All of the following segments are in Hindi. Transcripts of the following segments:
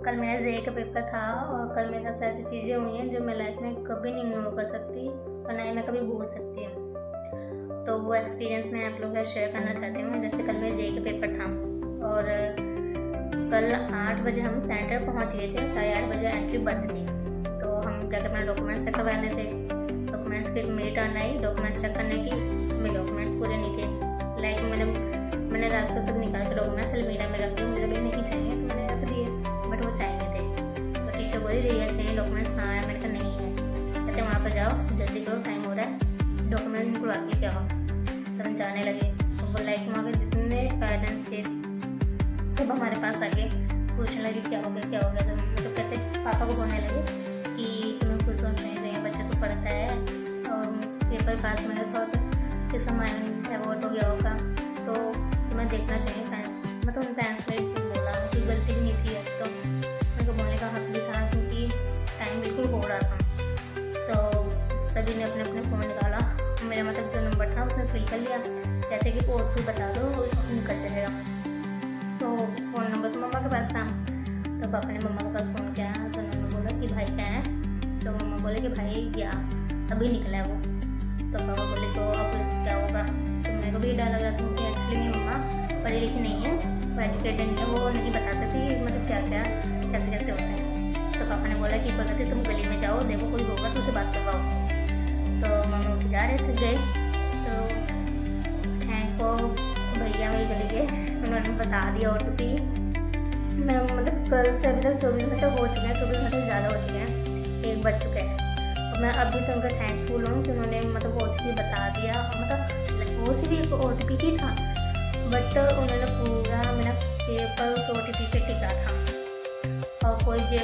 कल मेरा जे का पेपर था और कल मेरे साथ ऐसी चीज़ें हुई हैं जो मैं लाइफ में कभी नहीं इग्नोर कर सकती और ना ही मैं कभी भूल सकती हूँ। तो वो एक्सपीरियंस मैं आप लोगों के साथ शेयर करना चाहती हूँ। जैसे कल मेरे जे का पेपर था और कल 8 बजे हम सेंटर पहुँच गए थे, 8:30 बजे एंट्री बंद थी। तो हम जाकर अपना डॉक्यूमेंट्स चेक करवाने थे। डॉक्यूमेंट्स की मेरी टर्न आई डॉक्यूमेंट्स चेक करने की। मेरे डॉक्यूमेंट्स पूरे नहीं थे। लाइक मैंने रात को सब निकाल के डॉक्यूमेंट्स अलमीरा में रख दिए। मुझे लगे नहीं चाहिए तो मैंने रख दिए, बट वो चाहिए थे। तो टीचर बोली रही चाहिए डॉक्यूमेंट्स कहाँ है? मैंने कहा नहीं है। कहते वहाँ पर जाओ, जल्दी करो, टाइम हो रहा है, डॉक्यूमेंट्स निकलवा के क्या हो। तो हम जाने लगे। तो वो लाइक वहाँ पर जितने पेरेंट्स थे सब हमारे पास आके पूछने लगे क्या हो गया क्या हो गया। तो कहते पापा को बोलने लगे कि तुम्हें कुछ सोच नहीं रही, बच्चा तो पढ़ता है और पेपर पास में था तो इसका माइंड एवॉर्ड हो गया होगा, तो तुम्हें देखना चाहिए पेरेंट्स। मतलब उन पेरेंट्स ने बोला कि गलती भी नहीं थी ऐसे, तो मेरे को बोलने का हक भी था क्योंकि टाइम बिल्कुल हो रहा था। तो सभी ने अपने अपने फ़ोन निकाला। मेरा मतलब जो नंबर था उसने फिल कर लिया। कहते कि और कोई बता दो निकल जाएगा। तो फ़ोन नंबर तो मम्मा के पास था। तो पापा ने मम्मा के पास फ़ोन किया तो उन्होंने बोला कि भाई क्या है? तो मम्मा बोले कि भाई क्या अभी निकला है वो। तो पापा बोले तो अब क्या होगा? तो मेरे को भी डर लग रहा था क्योंकि एक्चुअली मेरी मम्मा पढ़ी लिखी नहीं है, वो एजुकेटेड नहीं है, वो नहीं बता सकती मतलब क्या क्या कैसे कैसे होता है। तो पापा ने बोला कि बगैर तुम गली में जाओ, देखो कोई होगा तो उसे बात करवाओ। तो मम्मी उठ जा रहे थे गए। तो थैंक को भैया मेरी गली के उन्होंने बता दिया OTP। मैं मतलब कल से अभी तक 24 घंटे हो चुके हैं, 24 घंटे ज़्यादा हो चुके हैं, 1 बज चुके हैं। और मैं अभी तक उनका थैंकफुल हूँ कि उन्होंने मतलब OTP बता दिया। मतलब वो सिर्फ एक OTP ही था, बट उन्होंने पूरा मेरा पेपर उस OTP पे टिका था। और कोई जे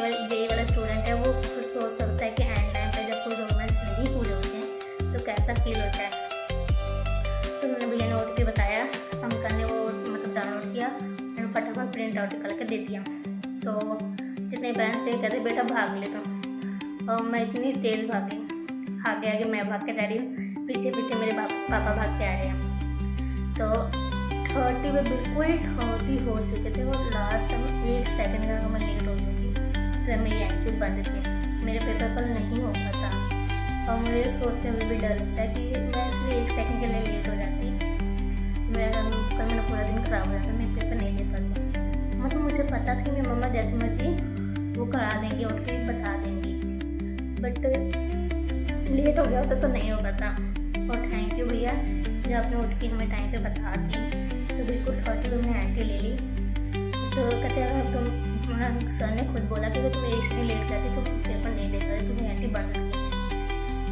वाला स्टूडेंट है वो कुछ सोच सकता है कि एंड टाइम पे जब कोई डॉक्यूमेंट्स नहीं पूरे होते हैं तो कैसा फील होता है। तो मैंने भैया ने OTP बताया, अंकल ने वो मतलब डाउनलोड किया, मैंने फटाफट प्रिंट आउट निकाल के दे दिया। तो जितने पेरेंट्स थे कहते बेटा भाग ले तुम, और मैं इतनी तेज़ भागी, आगे आगे मैं भाग के जा रही हूँ, पीछे पीछे मेरे पापा भाग के आ रहे हैं। तो 30 में बिल्कुल ही 30 हो चुके थे और लास्ट में 1 सेकंड का मैं लेट हो गई थी तो मेरी एंट्री बंद थी। मेरे पेपर कल नहीं हो पाता और मुझे सोचते हुए भी डर लगता है कि मैं इसलिए 1 सेकंड के लिए लेट हो जाती। मेरा पूरा दिन ख़राब हो जाता, मैं पेपर नहीं दे पाती। मतलब मुझे पता था कि मेरी मम्मा जैसे मर्जी वो करा देंगी और फिर बता देंगी, बट लेट हो गया होता तो नहीं हो पाता। और थैंक यू भैया जो आपने OTP हमें टाइम पे बता दी। तो बिल्कुल 30 में एंट्री ले ली। तो कहते अगर तुम सर ने खुद बोला कि अगर तुम इसलिए लेट जाती तो पेपर नहीं दे पाती, तुम्हें एंट्री बंद थी।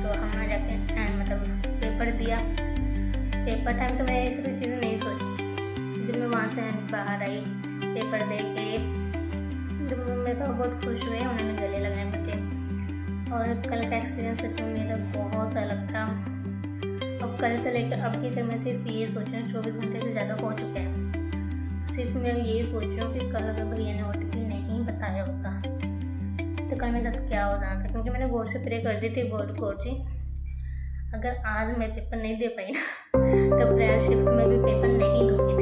तो हमने जाके मतलब पेपर दिया। पेपर टाइम तो मैंने ये सभी चीज़ें नहीं सोची। जब मैं वहाँ से बाहर आई पेपर दे के तो मेरे पापा बहुत खुश हुए, उन्होंने गले लगाए मुझसे। और कल का एक्सपीरियंस सच में मेरा बहुत अलग था। अब कल से लेकर अब की तक मैं सिर्फ ये सोच रही हूँ, 24 घंटे से ज़्यादा हो चुके हैं, सिर्फ मैं ये सोच रही हूँ कि कल अगर भैया ने OTP नहीं बताया होता तो कल मेरे साथ क्या हो जाना था। क्योंकि मैंने गॉड से प्रे कर दी थी, गॉड जी अगर आज मैं पेपर नहीं दे पाई ना तो प्रेयर शिफ्ट में भी पेपर नहीं दूँगी।